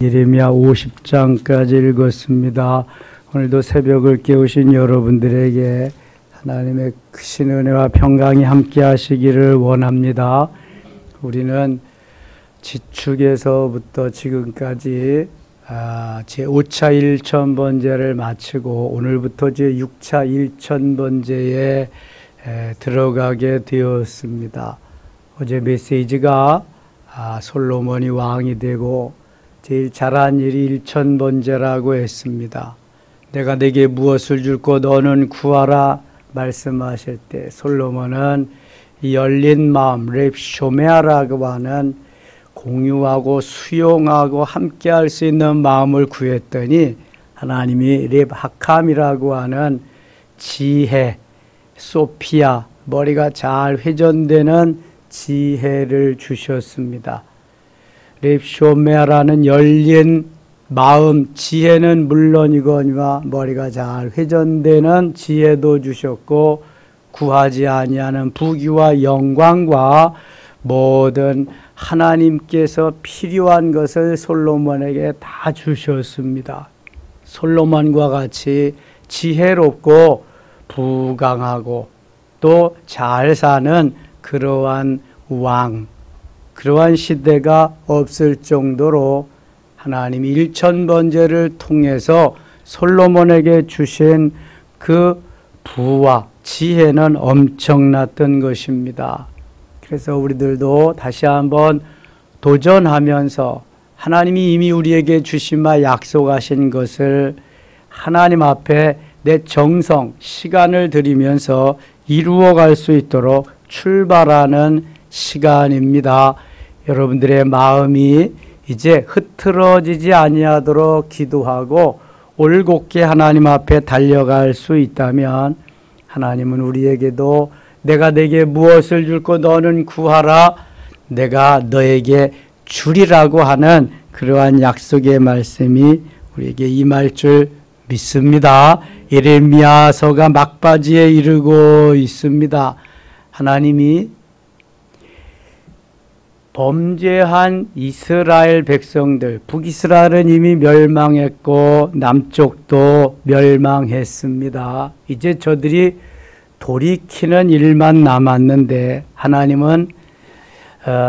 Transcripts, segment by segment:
예레미야 50장까지 읽었습니다. 오늘도 새벽을 깨우신 여러분들에게 하나님의 크신 은혜와 평강이 함께 하시기를 원합니다. 우리는 지축에서부터 지금까지 제5차 1천번제를 마치고 오늘부터 제6차 1천번제에 들어가게 되었습니다. 어제 메시지가 솔로몬이 왕이 되고 제일 잘한 일이 1천번제라고 했습니다. 내가 내게 무엇을 줄고 너는 구하라 말씀하실 때 솔로몬은 이 열린 마음 렙쇼메아라고 하는 공유하고 수용하고 함께 할 수 있는 마음을 구했더니 하나님이 렙하캄이라고 하는 지혜, 소피아, 머리가 잘 회전되는 지혜를 주셨습니다. 렙쇼메아라는 열린 마음, 지혜는 물론이거니와 머리가 잘 회전되는 지혜도 주셨고 구하지 아니하는 부귀와 영광과 모든 하나님께서 필요한 것을 솔로몬에게 다 주셨습니다. 솔로몬과 같이 지혜롭고 부강하고 또 잘 사는 그러한 왕, 그러한 시대가 없을 정도로 하나님이 1천번제를 통해서 솔로몬에게 주신 그 부와 지혜는 엄청났던 것입니다. 그래서 우리들도 다시 한번 도전하면서 하나님이 이미 우리에게 주신 바 약속하신 것을 하나님 앞에 내 정성, 시간을 들이면서 이루어갈 수 있도록 출발하는 시간입니다. 여러분들의 마음이 이제 흐트러지지 아니하도록 기도하고 올곧게 하나님 앞에 달려갈 수 있다면 하나님은 우리에게도 내가 내게 무엇을 줄고 너는 구하라 내가 너에게 주리라고 하는 그러한 약속의 말씀이 우리에게 임할 줄 믿습니다. 예레미야서가 막바지에 이르고 있습니다. 하나님이 범죄한 이스라엘 백성들, 북이스라엘은 이미 멸망했고 남쪽도 멸망했습니다. 이제 저들이 돌이키는 일만 남았는데 하나님은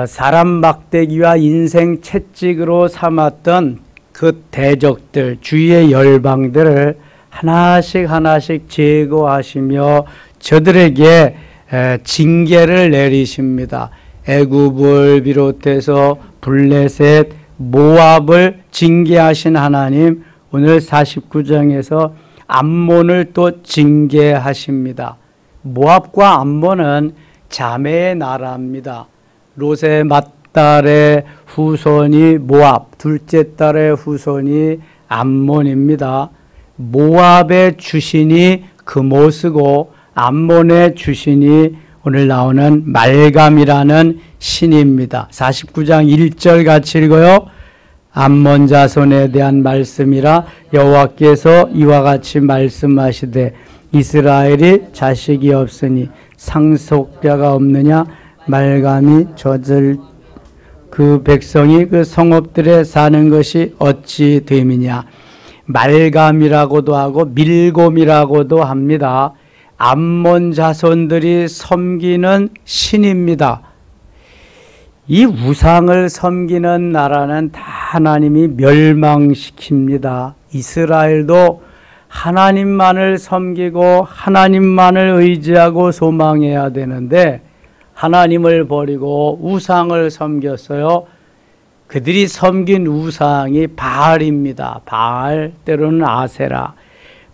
사람 막대기와 인생 채찍으로 삼았던 그 대적들, 주위의 열방들을 하나씩 하나씩 제거하시며 저들에게 징계를 내리십니다. 애굽을 비롯해서 블레셋, 모압을 징계하신 하나님, 오늘 49장에서 암몬을 또 징계하십니다. 모압과 암몬은 자매의 나라입니다. 롯의 맏딸의 후손이 모압, 둘째 딸의 후손이 암몬입니다. 모압의 주신이 그모스고 암몬의 주신이 오늘 나오는 말감이라는 신입니다. 49장 1절 같이 읽어요. 암몬 자손에 대한 말씀이라 여호와께서 이와 같이 말씀하시되 이스라엘이 자식이 없으니 상속자가 없느냐 말감이 젖을 그 백성이 그 성읍들에 사는 것이 어찌 됨이냐. 말감이라고도 하고 밀곰이라고도 합니다. 암몬 자손들이 섬기는 신입니다. 이 우상을 섬기는 나라는 다 하나님이 멸망시킵니다. 이스라엘도 하나님만을 섬기고 하나님만을 의지하고 소망해야 되는데 하나님을 버리고 우상을 섬겼어요. 그들이 섬긴 우상이 바알입니다. 바알, 때로는 아세라.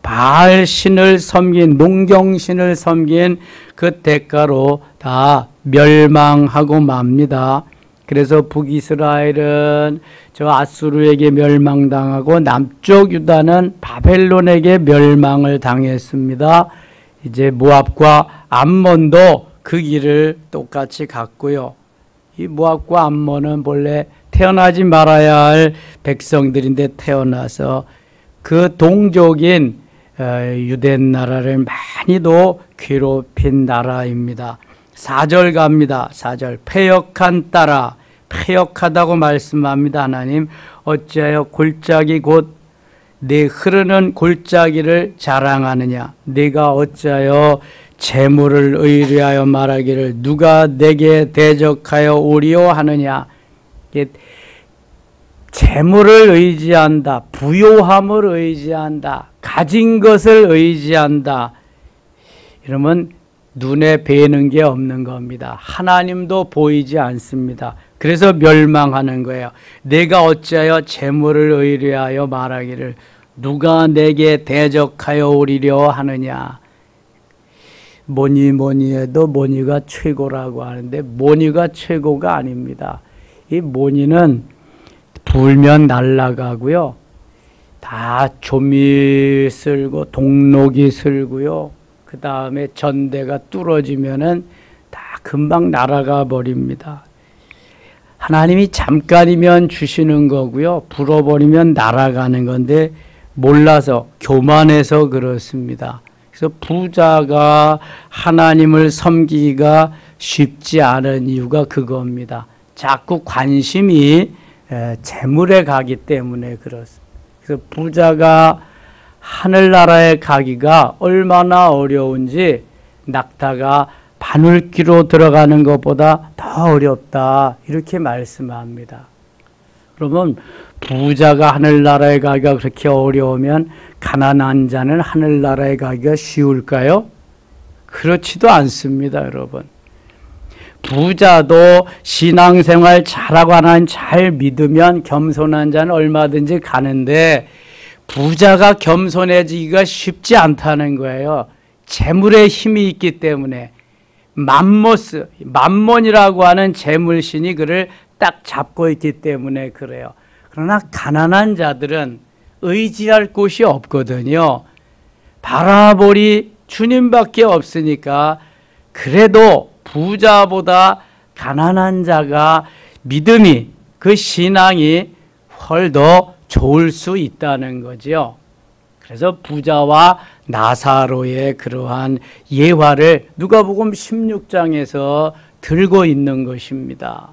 바알 신을 섬긴, 농경신을 섬긴 그 대가로 다 멸망하고 맙니다. 그래서 북이스라엘은 저 아수르에게 멸망당하고 남쪽 유다는 바벨론에게 멸망을 당했습니다. 이제 모압과 암몬도 그 길을 똑같이 갔고요. 이 모압과 암몬은 본래 태어나지 말아야 할 백성들인데 태어나서 그 동족인 유대 나라를 많이도 괴롭힌 나라입니다. 4절 갑니다. 4절 패역한 딸아 패역하다고 말씀합니다. 하나님, 어찌하여 골짜기 곧 내 흐르는 골짜기를 자랑하느냐? 네가 어찌하여 재물을 의뢰하여 말하기를 누가 내게 대적하여 오리오 하느냐? 재물을 의지한다, 부요함을 의지한다, 가진 것을 의지한다. 이러면 눈에 뵈는 게 없는 겁니다. 하나님도 보이지 않습니다. 그래서 멸망하는 거예요. 내가 어찌하여 재물을 의뢰하여 말하기를 누가 내게 대적하여 오리려 하느냐. 뭐니 해도 뭐니가 최고라고 하는데 뭐니가 최고가 아닙니다. 이 뭐니는 불면 날아가고요. 다 조미 쓸고 동록이 쓸고요. 그 다음에 전대가 뚫어지면은 다 금방 날아가 버립니다. 하나님이 잠깐이면 주시는 거고요. 불어버리면 날아가는 건데 몰라서 교만해서 그렇습니다. 그래서 부자가 하나님을 섬기기가 쉽지 않은 이유가 그겁니다. 자꾸 관심이 재물에 가기 때문에 그렇습니다. 그래서 부자가 하늘나라에 가기가 얼마나 어려운지 낙타가 바늘귀로 들어가는 것보다 더 어렵다 이렇게 말씀합니다. 그러면 부자가 하늘나라에 가기가 그렇게 어려우면 가난한 자는 하늘나라에 가기가 쉬울까요? 그렇지도 않습니다, 여러분. 부자도 신앙생활 잘하고 하나님 잘 믿으면 겸손한 자는 얼마든지 가는데 부자가 겸손해지기가 쉽지 않다는 거예요. 재물에 힘이 있기 때문에 맘몬이라고 하는 재물신이 그를 딱 잡고 있기 때문에 그래요. 그러나 가난한 자들은 의지할 곳이 없거든요. 바라보리 주님밖에 없으니까 그래도 부자보다 가난한 자가 믿음이 그 신앙이 훨 더 좋을 수 있다는 거죠. 그래서 부자와 나사로의 그러한 예화를 누가복음 16장에서 들고 있는 것입니다.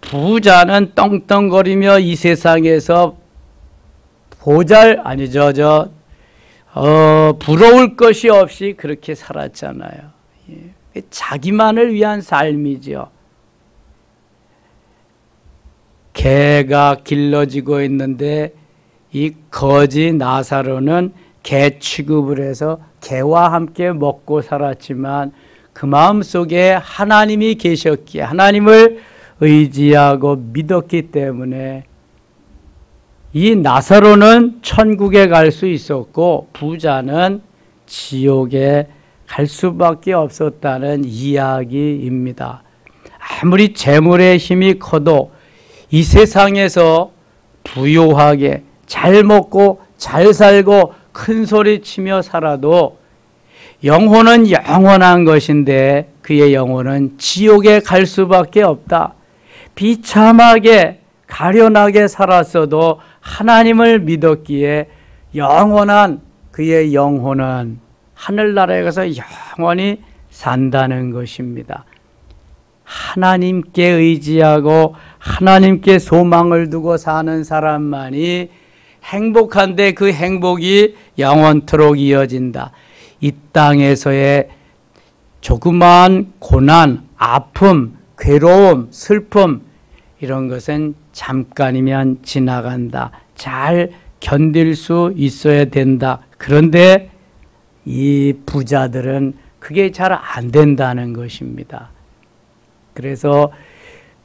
부자는 떵떵거리며 이 세상에서 부러울 것이 없이 그렇게 살았잖아요. 자기만을 위한 삶이죠. 개가 길러지고 있는데 이 거지 나사로는 개 취급을 해서 개와 함께 먹고 살았지만 그 마음속에 하나님이 계셨기에 하나님을 의지하고 믿었기 때문에 이 나사로는 천국에 갈 수 있었고 부자는 지옥에 갈 수밖에 없었다는 이야기입니다. 아무리 재물의 힘이 커도 이 세상에서 부요하게 잘 먹고 잘 살고 큰 소리 치며 살아도 영혼은 영원한 것인데 그의 영혼은 지옥에 갈 수밖에 없다. 비참하게 가련하게 살았어도 하나님을 믿었기에 영원한 그의 영혼은 하늘나라에 가서 영원히 산다는 것입니다. 하나님께 의지하고 하나님께 소망을 두고 사는 사람만이 행복한데 그 행복이 영원토록 이어진다. 이 땅에서의 조그마한 고난, 아픔, 괴로움, 슬픔 이런 것은 잠깐이면 지나간다. 잘 견딜 수 있어야 된다. 그런데 이 부자들은 그게 잘 안 된다는 것입니다. 그래서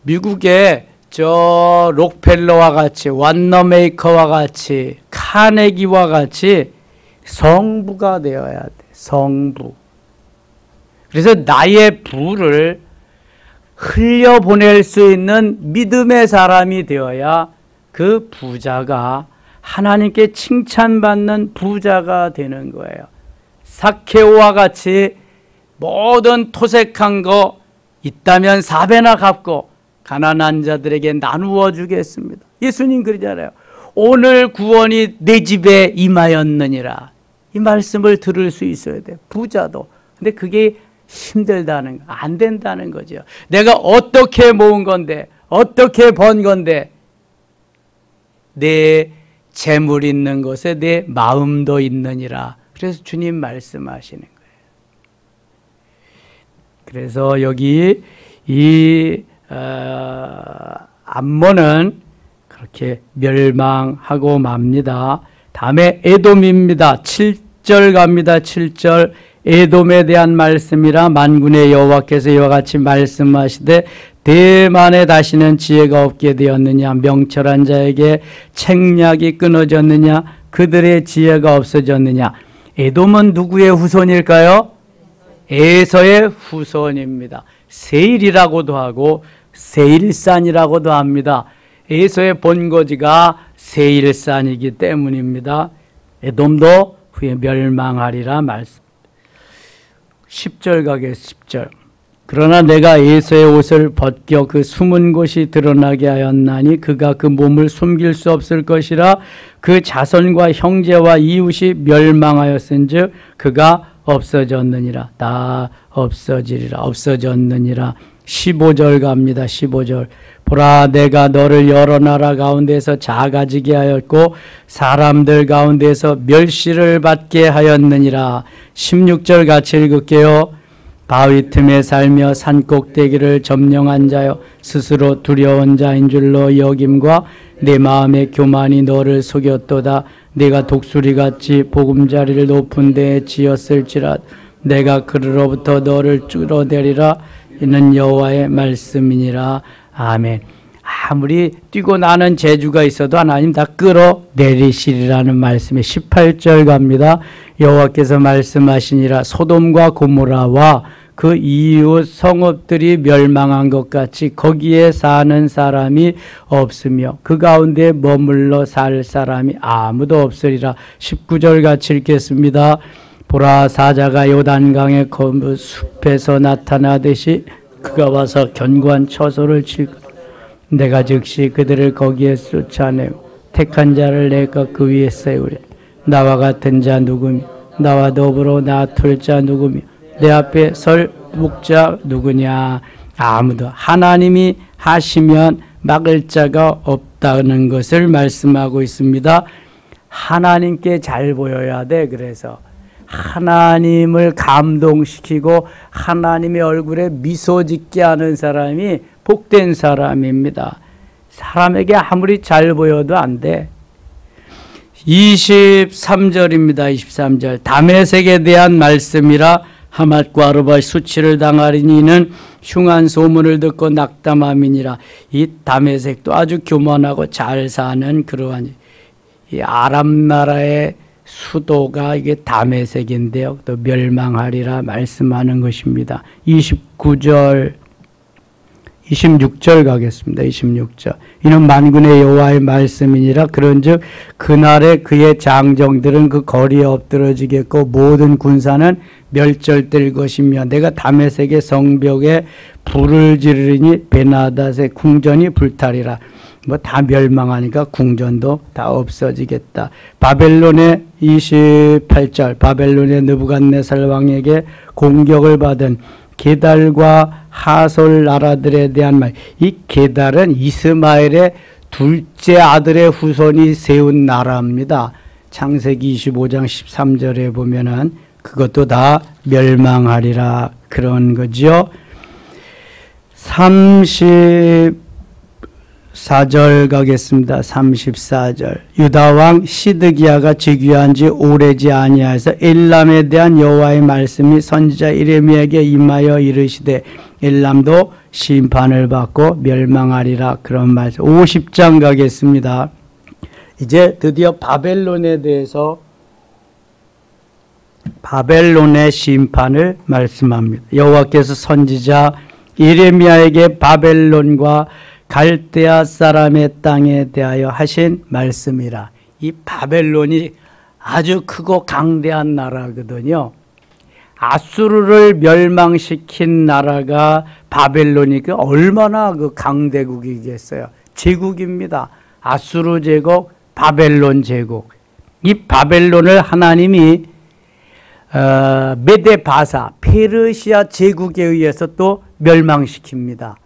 미국의 저 록펠러와 같이 완너메이커와 같이 카네기와 같이 성부가 되어야 돼. 성부. 그래서 나의 부를 흘려보낼 수 있는 믿음의 사람이 되어야 그 부자가 하나님께 칭찬받는 부자가 되는 거예요. 삭케오와 같이 모든 토색한 거 있다면 4배나 갚고 가난한 자들에게 나누어 주겠습니다. 예수님 그러잖아요. 오늘 구원이 내 집에 임하였느니라. 이 말씀을 들을 수 있어야 돼. 부자도. 근데 그게 힘들다는 거, 안 된다는 거죠. 내가 어떻게 모은 건데 어떻게 번 건데? 내 재물 있는 곳에 내 마음도 있느니라. 그래서 주님 말씀하시는 거예요. 그래서 여기 이 암몬은 그렇게 멸망하고 맙니다. 다음에 에돔입니다. 7절 갑니다. 7절. 에돔에 대한 말씀이라 만군의 여호와께서 이와 같이 말씀하시되 대만에 다시는 지혜가 없게 되었느냐, 명철한 자에게 책략이 끊어졌느냐, 그들의 지혜가 없어졌느냐. 에돔은 누구의 후손일까요? 에서의 후손입니다. 세일이라고도 하고 세일산이라고도 합니다. 에서의 본거지가 세일산이기 때문입니다. 에돔도 후에 멸망하리라 말씀. 10절 가겠습니다. 10절. 그러나 내가 에서의 옷을 벗겨 그 숨은 곳이 드러나게 하였나니 그가 그 몸을 숨길 수 없을 것이라. 그 자손과 형제와 이웃이 멸망하였은즉 그가 없어졌느니라. 다 없어지리라. 없어졌느니라. 15절 갑니다. 15절. 보라, 내가 너를 여러 나라 가운데서 작아지게 하였고 사람들 가운데서 멸시를 받게 하였느니라. 16절 같이 읽을게요. 바위 틈에 살며 산꼭대기를 점령한 자여, 스스로 두려운 자인 줄로 여김과 내 마음의 교만이 너를 속였도다. 내가 독수리같이 보금자리를 높은 데에 지었을지라. 내가 그로부터 너를 끌어내리라. 이는 여호와의 말씀이니라. 아멘. 아무리 뛰고 나는 재주가 있어도 하나님 다 끌어내리시리라는 말씀에 18절 갑니다. 여호와께서 말씀하시니라. 소돔과 고모라와 그 이웃 성읍들이 멸망한 것 같이 거기에 사는 사람이 없으며 그 가운데 머물러 살 사람이 아무도 없으리라. 19절 같이 읽겠습니다. 보라, 사자가 요단강의 거무 숲에서 나타나듯이 그가 와서 견고한 처소를 칠 것이라. 내가 즉시 그들을 거기에 쫓아내고 택한 자를 내가 그 위에 세우리. 나와 같은 자 누구며 나와 더불어 나툴 자 누구며 내 앞에 설 목자 누구냐. 아무도. 하나님이 하시면 막을 자가 없다는 것을 말씀하고 있습니다. 하나님께 잘 보여야 돼. 그래서 하나님을 감동시키고 하나님의 얼굴에 미소 짓게 하는 사람이 복된 사람입니다. 사람에게 아무리 잘 보여도 안 돼. 23절입니다. 23절. 다메섹에 대한 말씀이라. 하맛과 아르바 수치를 당하리니 이는 흉한 소문을 듣고 낙담함이니라. 이 다메섹도 아주 교만하고 잘 사는 그러한 이 아람 나라의 수도가 이게 다메섹인데요. 또 멸망하리라 말씀하는 것입니다. 29절, 26절 가겠습니다. 26절. 이는 만군의 여호와의 말씀이니라. 그런즉 그날에 그의 장정들은 그 거리에 엎드러지겠고 모든 군사는 멸절될 것이며 내가 다메섹의 성벽에 불을 지르니 베나닷의 궁전이 불타리라. 뭐 다 멸망하니까 궁전도 다 없어지겠다. 바벨론의 28절. 바벨론의 느부갓네살 왕에게 공격을 받은 게달과 하솔 나라들에 대한 말. 이 게달은 이스마엘의 둘째 아들의 후손이 세운 나라입니다. 창세기 25장 13절에 보면은 그것도 다 멸망하리라 그런 거죠. 34절 가겠습니다. 34절. 유다왕 시드기야가 즉위한 지 오래지 아니하여서 엘람에 대한 여호와의 말씀이 선지자 예레미야에게 임하여 이르시되 엘람도 심판을 받고 멸망하리라 그런 말씀. 50장 가겠습니다. 이제 드디어 바벨론에 대해서 바벨론의 심판을 말씀합니다. 여호와께서 선지자 예레미야에게 바벨론과 갈대아 사람의 땅에 대하여 하신 말씀이라. 이 바벨론이 아주 크고 강대한 나라거든요. 아수르를 멸망시킨 나라가 바벨론이니까 얼마나 그 강대국이겠어요. 제국입니다. 아수르 제국, 바벨론 제국. 이 바벨론을 하나님이 메데바사, 페르시아 제국에 의해서 또 멸망시킵니다.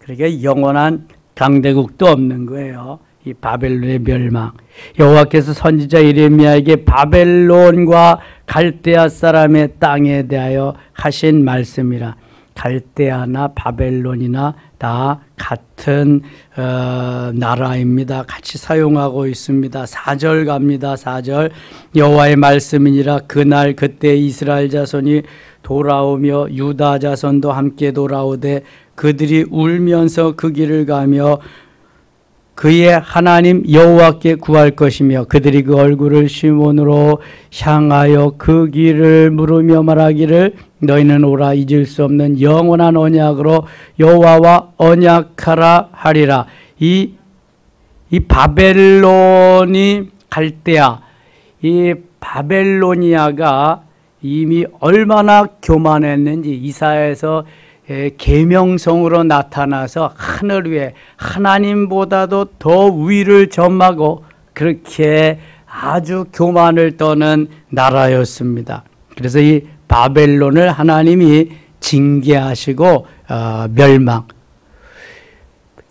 그러니까 영원한 강대국도 없는 거예요. 이 바벨론의 멸망. 여호와께서 선지자 예레미야에게 바벨론과 갈대아 사람의 땅에 대하여 하신 말씀이라. 갈대아나 바벨론이나 다 같은 나라입니다. 같이 사용하고 있습니다. 4절 갑니다. 4절 여호와의 말씀이니라. 그날 그때 이스라엘 자손이 돌아오며 유다 자손도 함께 돌아오되 그들이 울면서 그 길을 가며 그의 하나님 여호와께 구할 것이며 그들이 그 얼굴을 시몬으로 향하여 그 길을 물으며 말하기를 너희는 오라 잊을 수 없는 영원한 언약으로 여호와와 언약하라 하리라. 이 바벨론이 갈대아, 이 바벨로니아가 이미 얼마나 교만했는지 이사야에서 계명성으로 나타나서 하늘 위에 하나님보다도 더 위를 점하고 그렇게 아주 교만을 떠는 나라였습니다. 그래서 이 바벨론을 하나님이 징계하시고 멸망.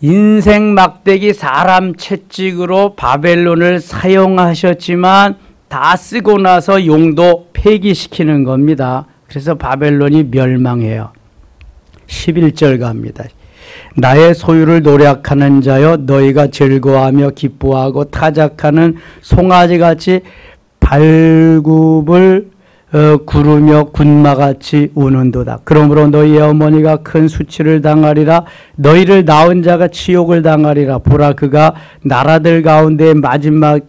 인생 막대기 사람 채찍으로 바벨론을 사용하셨지만 다 쓰고 나서 용도 폐기시키는 겁니다. 그래서 바벨론이 멸망해요. 11절 갑니다. 나의 소유를 노력하는 자여 너희가 즐거워하며 기뻐하고 타작하는 송아지같이 발굽을 구르며 군마같이 우는도다. 그러므로 너희의 어머니가 큰 수치를 당하리라. 너희를 낳은 자가 치욕을 당하리라. 보라 그가 나라들 가운데 마지막에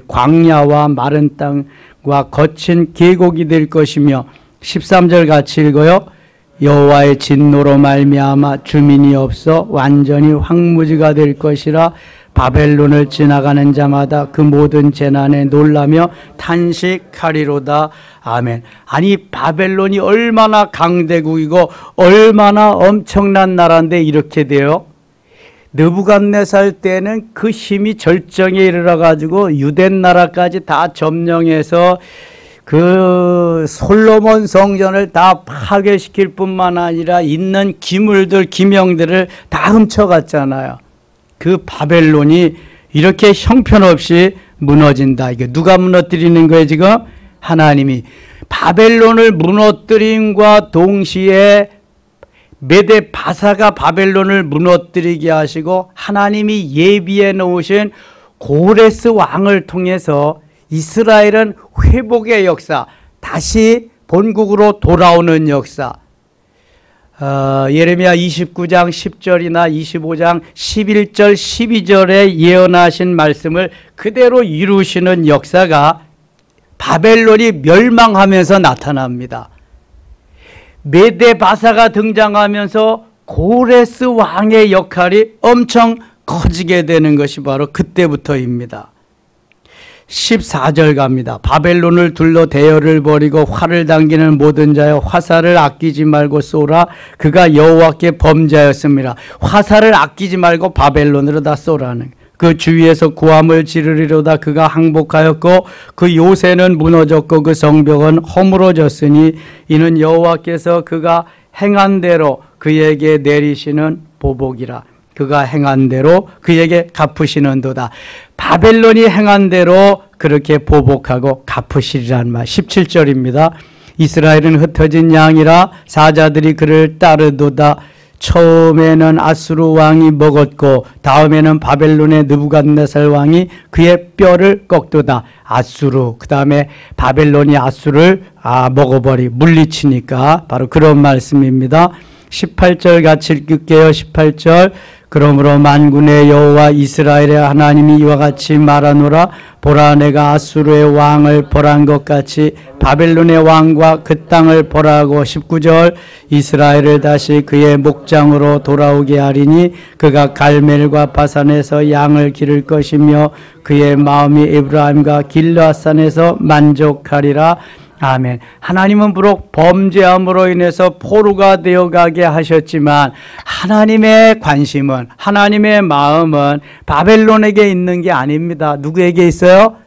광야와 마른 땅과 거친 계곡이 될 것이며 13절 같이 읽어요. 여호와의 진노로 말미암아 주민이 없어 완전히 황무지가 될 것이라. 바벨론을 지나가는 자마다 그 모든 재난에 놀라며 탄식하리로다. 아멘. 아니 바벨론이 얼마나 강대국이고 얼마나 엄청난 나라인데 이렇게 돼요. 느부갓네살 때는 그 힘이 절정에 이르러 가지고 유대 나라까지 다 점령해서 그 솔로몬 성전을 다 파괴시킬 뿐만 아니라 있는 기물들, 기명들을 다 훔쳐갔잖아요. 그 바벨론이 이렇게 형편없이 무너진다. 이게 누가 무너뜨리는 거예요 지금? 하나님이. 바벨론을 무너뜨림과 동시에 메대 바사가 바벨론을 무너뜨리게 하시고 하나님이 예비해 놓으신 고레스 왕을 통해서 이스라엘은 회복의 역사, 다시 본국으로 돌아오는 역사. 예레미야 29장 10절이나 25장 11절 12절에 예언하신 말씀을 그대로 이루시는 역사가 바벨론이 멸망하면서 나타납니다. 메대 바사가 등장하면서 고레스 왕의 역할이 엄청 커지게 되는 것이 바로 그때부터입니다. 14절 갑니다. 바벨론을 둘러 대열을 벌이고 활을 당기는 모든 자여 화살을 아끼지 말고 쏘라. 그가 여호와께 범죄하였습니다. 화살을 아끼지 말고 바벨론으로 다 쏘라는. 그 주위에서 고함을 지르리로다. 그가 항복하였고 그 요새는 무너졌고 그 성벽은 허물어졌으니 이는 여호와께서 그가 행한 대로 그에게 내리시는 보복이라. 그가 행한 대로 그에게 갚으시는도다. 바벨론이 행한 대로 그렇게 보복하고 갚으시리란 말. 17절입니다. 이스라엘은 흩어진 양이라 사자들이 그를 따르도다. 처음에는 아수르 왕이 먹었고 다음에는 바벨론의 느부갓네살 왕이 그의 뼈를 꺾도다. 아수르, 그 다음에 바벨론이 아수르를 물리치니까 바로 그런 말씀입니다. 18절 같이 읽을게요. 18절 그러므로 만군의 여호와 이스라엘의 하나님이 이와 같이 말하노라. 보라 내가 아수르의 왕을 벌한 것 같이 바벨론의 왕과 그 땅을 벌하고. 19절 이스라엘을 다시 그의 목장으로 돌아오게 하리니 그가 갈멜과 바산에서 양을 기를 것이며 그의 마음이 에브라임과 길르앗산에서 만족하리라. 아멘. 하나님은 비록 범죄함으로 인해서 포로가 되어가게 하셨지만 하나님의 관심은, 하나님의 마음은 바벨론에게 있는 게 아닙니다. 누구에게 있어요?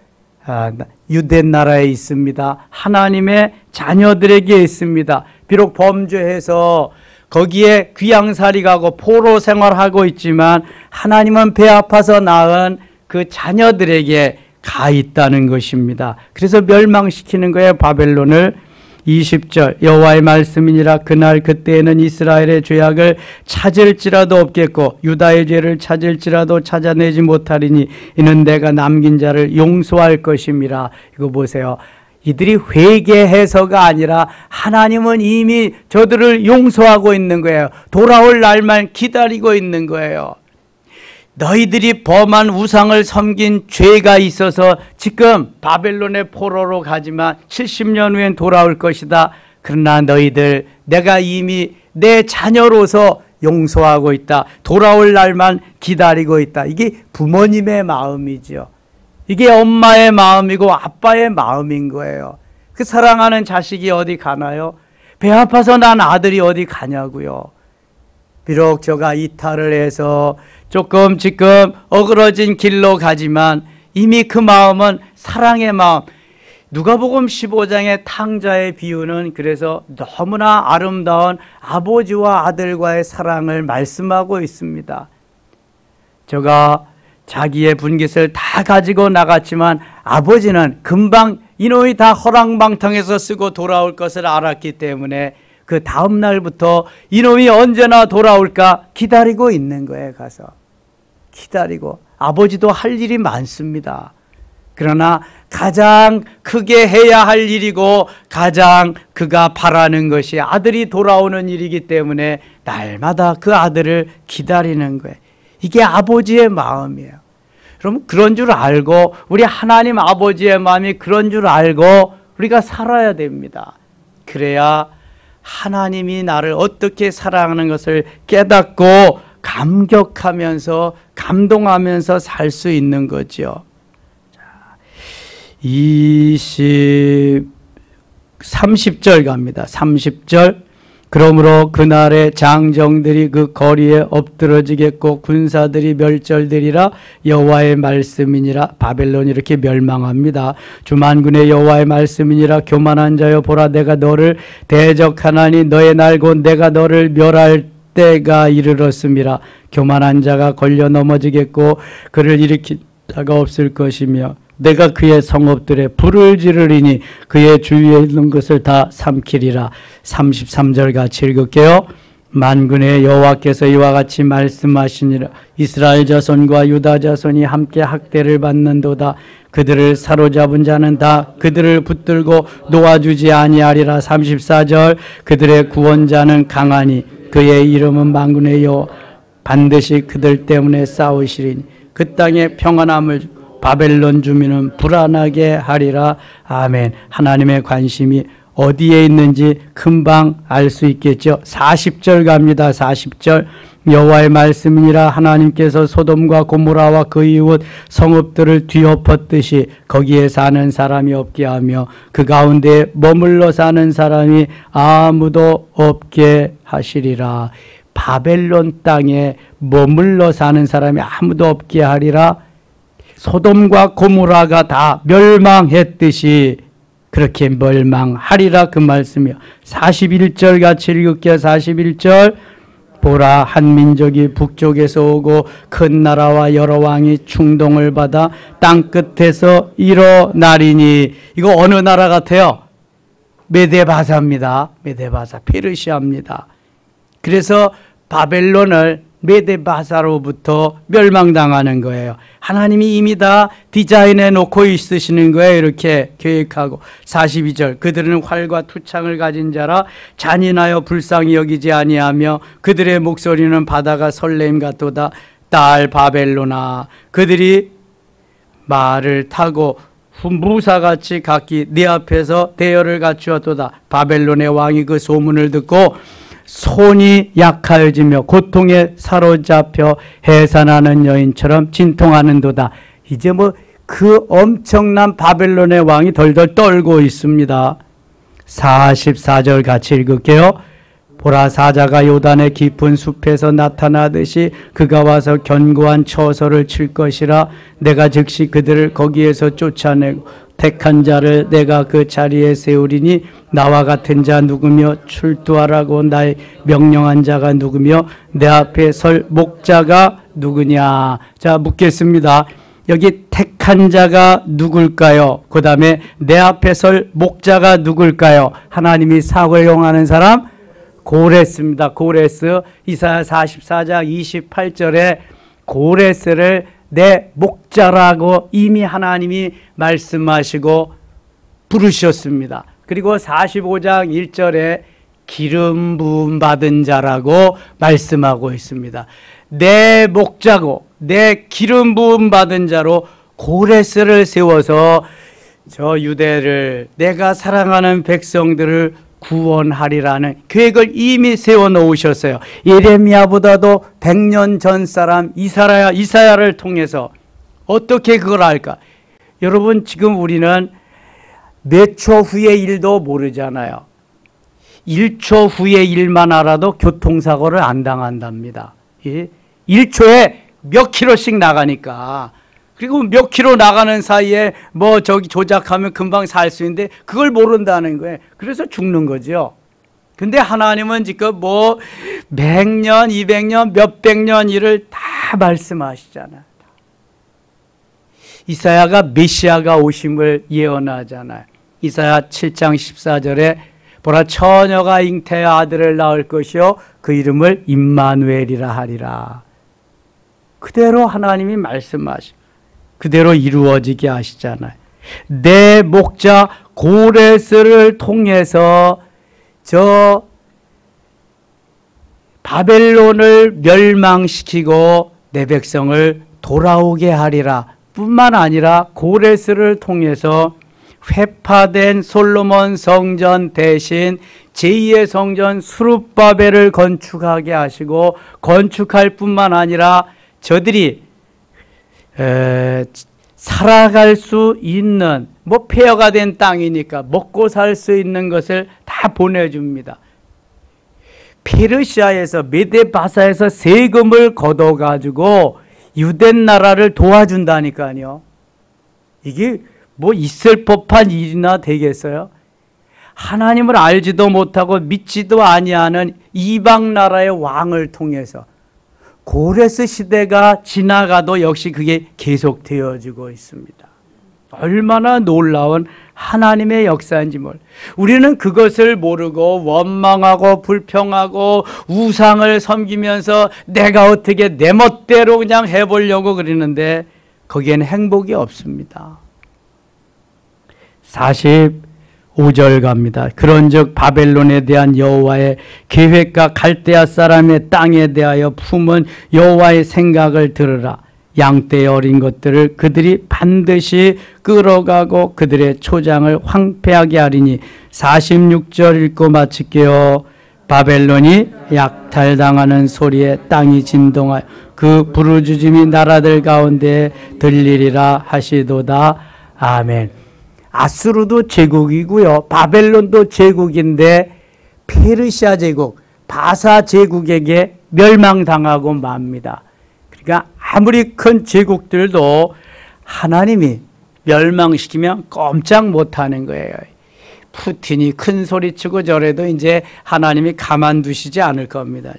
유대 나라에 있습니다. 하나님의 자녀들에게 있습니다. 비록 범죄해서 거기에 귀양살이 가고 포로 생활하고 있지만 하나님은 배 아파서 낳은 그 자녀들에게 가 있다는 것입니다. 그래서 멸망시키는 거예요, 바벨론을. 20절 여호와의 말씀이니라. 그날 그때에는 이스라엘의 죄악을 찾을지라도 없겠고 유다의 죄를 찾을지라도 찾아내지 못하리니 이는 내가 남긴 자를 용서할 것임이라. 이거 보세요. 이들이 회개해서가 아니라 하나님은 이미 저들을 용서하고 있는 거예요. 돌아올 날만 기다리고 있는 거예요. 너희들이 범한 우상을 섬긴 죄가 있어서 지금 바벨론의 포로로 가지만 70년 후엔 돌아올 것이다. 그러나 너희들 내가 이미 내 자녀로서 용서하고 있다. 돌아올 날만 기다리고 있다. 이게 부모님의 마음이죠. 이게 엄마의 마음이고 아빠의 마음인 거예요. 그 사랑하는 자식이 어디 가나요? 배 아파서 난 아들이 어디 가냐고요. 비록 저가 이탈을 해서 조금 지금 어그러진 길로 가지만 이미 그 마음은 사랑의 마음. 누가복음 15장의 탕자의 비유는 그래서 너무나 아름다운 아버지와 아들과의 사랑을 말씀하고 있습니다. 저가 자기의 분깃을 다 가지고 나갔지만 아버지는 금방 이놈이 다 허랑방탕해서 쓰고 돌아올 것을 알았기 때문에 그 다음 날부터 이놈이 언제나 돌아올까 기다리고 있는 거예요. 가서 기다리고. 아버지도 할 일이 많습니다. 그러나 가장 크게 해야 할 일이고 가장 그가 바라는 것이 아들이 돌아오는 일이기 때문에 날마다 그 아들을 기다리는 거예요. 이게 아버지의 마음이에요. 그럼 그런 줄 알고 우리 하나님 아버지의 마음이 그런 줄 알고 우리가 살아야 됩니다. 그래야 하나님이 나를 어떻게 사랑하는 것을 깨닫고 감격하면서 감동하면서 살 수 있는 거죠. 30절 갑니다. 30절 그러므로 그날에 장정들이 그 거리에 엎드러지겠고 군사들이 멸절되리라. 여호와의 말씀이니라. 바벨론이 이렇게 멸망합니다. 주만군의 여호와의 말씀이니라. 교만한 자여 보라 내가 너를 대적하나니 너의 날 곧 내가 너를 멸할 때가 이르렀음이라. 교만한 자가 걸려 넘어지겠고 그를 일으킬 자가 없을 것이며 내가 그의 성읍들에 불을 지르리니 그의 주위에 있는 것을 다 삼키리라. 33절 같이 읽을게요. 만군의 여호와께서 이와 같이 말씀하시니라. 이스라엘 자손과 유다 자손이 함께 학대를 받는도다. 그들을 사로잡은 자는 다 그들을 붙들고 놓아주지 아니하리라. 34절 그들의 구원자는 강하니 그의 이름은 만군의 여호와 반드시 그들 때문에 싸우시리니 그 땅에 평안함을 바벨론 주민은 불안하게 하리라. 아멘. 하나님의 관심이 어디에 있는지 금방 알 수 있겠죠. 40절 갑니다. 40절 여호와의 말씀이니라. 하나님께서 소돔과 고모라와 그 이웃 성읍들을 뒤엎었듯이 거기에 사는 사람이 없게 하며 그 가운데 머물러 사는 사람이 아무도 없게 하시리라. 바벨론 땅에 머물러 사는 사람이 아무도 없게 하리라. 소돔과 고모라가 다 멸망했듯이 그렇게 멸망하리라. 그 말씀이요. 41절 같이 읽을게요. 41절 보라 한 민족이 북쪽에서 오고 큰 나라와 여러 왕이 충동을 받아 땅끝에서 일어나리니. 이거 어느 나라 같아요? 메데바사입니다. 메데바사 페르시아입니다. 그래서 바벨론을 메데바사로부터 멸망당하는 거예요. 하나님이 이미 다 디자인해 놓고 있으시는 거예요. 이렇게 계획하고. 42절 그들은 활과 투창을 가진 자라 잔인하여 불쌍히 여기지 아니하며 그들의 목소리는 바다가 설레임 같도다. 딸 바벨로나 그들이 말을 타고 무사같이 각기 네 앞에서 대열을 갖추었도다. 바벨론의 왕이 그 소문을 듣고 손이 약하여지며 고통에 사로잡혀 해산하는 여인처럼 진통하는도다. 이제 뭐 그 엄청난 바벨론의 왕이 덜덜 떨고 있습니다. 44절 같이 읽을게요. 보라 사자가 요단의 깊은 숲에서 나타나듯이 그가 와서 견고한 처소를 칠 것이라. 내가 즉시 그들을 거기에서 쫓아내고 택한 자를 내가 그 자리에 세우리니 나와 같은 자 누구며 출두하라고 나의 명령한 자가 누구며 내 앞에 설 목자가 누구냐. 자, 묻겠습니다. 여기 택한 자가 누굴까요? 그 다음에 내 앞에 설 목자가 누굴까요? 하나님이 사용하는 사람? 고레스입니다. 고레스. 이사야 44장 28절에 고레스를 내 목자라고 이미 하나님이 말씀하시고 부르셨습니다. 그리고 45장 1절에 기름 부음 받은 자라고 말씀하고 있습니다. 내 목자고 내 기름 부음 받은 자로 고레스를 세워서 저 유대를 내가 사랑하는 백성들을 구원하리라는 계획을 이미 세워놓으셨어요. 예레미야보다도 100년 전 사람 이사야를 통해서 어떻게 그걸 알까? 여러분, 지금 우리는 몇 초 후의 일도 모르잖아요. 1초 후의 일만 알아도 교통사고를 안 당한답니다. 1초에 몇 킬로씩 나가니까. 그리고 몇 킬로 나가는 사이에 뭐 저기 조작하면 금방 살 수 있는데 그걸 모른다는 거예요. 그래서 죽는 거죠. 근데 하나님은 지금 뭐 100년, 200년, 몇백 년 일을 다 말씀하시잖아요. 이사야가 메시아가 오심을 예언하잖아요. 이사야 7장 14절에 보라 처녀가 잉태의 아들을 낳을 것이요 그 이름을 임마누엘이라 하리라. 그대로 하나님이 말씀하시고 그대로 이루어지게 하시잖아요. 내 목자 고레스를 통해서 저 바벨론을 멸망시키고 내 백성을 돌아오게 하리라. 뿐만 아니라 고레스를 통해서 회파된 솔로몬 성전 대신 제2의 성전 수룹바벨을 건축하게 하시고 건축할 뿐만 아니라 저들이 살아갈 수 있는 뭐 폐허가 된 땅이니까 먹고 살 수 있는 것을 다 보내줍니다. 페르시아에서 메데바사에서 세금을 걷어가지고 유대 나라를 도와준다니까요. 이게 뭐 있을 법한 일이나 되겠어요? 하나님을 알지도 못하고 믿지도 아니하는 이방 나라의 왕을 통해서 고레스 시대가 지나가도 역시 그게 계속되어지고 있습니다. 얼마나 놀라운 하나님의 역사인지 우리는 그것을 모르고 원망하고 불평하고 우상을 섬기면서 내가 어떻게 내 멋대로 그냥 해보려고 그러는데 거기에는 행복이 없습니다. 45절 갑니다. 그런즉 바벨론에 대한 여호와의 계획과 갈대아 사람의 땅에 대하여 품은 여호와의 생각을 들으라. 양떼의 어린 것들을 그들이 반드시 끌어가고 그들의 초장을 황폐하게 하리니. 46절 읽고 마칠게요. 바벨론이 약탈당하는 소리에 땅이 진동하여 그 부르짖음이 나라들 가운데 들리리라 하시도다. 아멘. 아수르도 제국이고요. 바벨론도 제국인데 페르시아 제국, 바사 제국에게 멸망당하고 맙니다. 그러니까 아무리 큰 제국들도 하나님이 멸망시키면 꼼짝 못하는 거예요. 푸틴이 큰 소리치고 저래도 이제 하나님이 가만두시지 않을 겁니다.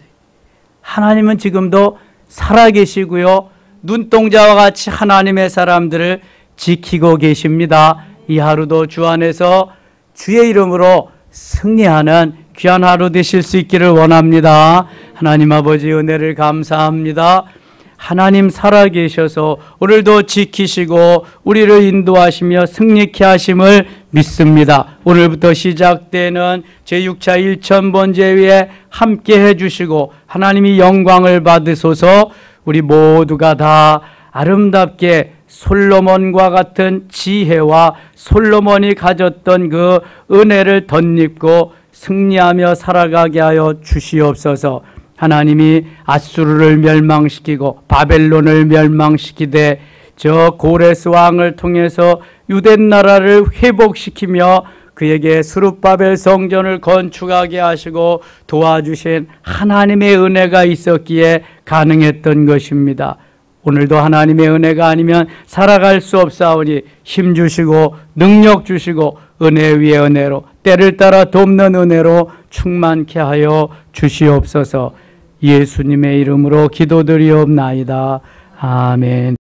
하나님은 지금도 살아계시고요. 눈동자와 같이 하나님의 사람들을 지키고 계십니다. 이 하루도 주 안에서 주의 이름으로 승리하는 귀한 하루 되실 수 있기를 원합니다. 하나님 아버지 은혜를 감사합니다. 하나님 살아계셔서 오늘도 지키시고 우리를 인도하시며 승리케 하심을 믿습니다. 오늘부터 시작되는 제6차 1000번제에 함께 해주시고 하나님이 영광을 받으소서. 우리 모두가 다 아름답게 솔로몬과 같은 지혜와 솔로몬이 가졌던 그 은혜를 덧입고 승리하며 살아가게 하여 주시옵소서. 하나님이 아수르를 멸망시키고 바벨론을 멸망시키되 저 고레스 왕을 통해서 유대 나라를 회복시키며 그에게 스룹바벨 성전을 건축하게 하시고 도와주신 하나님의 은혜가 있었기에 가능했던 것입니다. 오늘도 하나님의 은혜가 아니면 살아갈 수 없사오니 힘 주시고 능력 주시고 은혜 위에 은혜로 때를 따라 돕는 은혜로 충만케 하여 주시옵소서. 예수님의 이름으로 기도드리옵나이다. 아멘.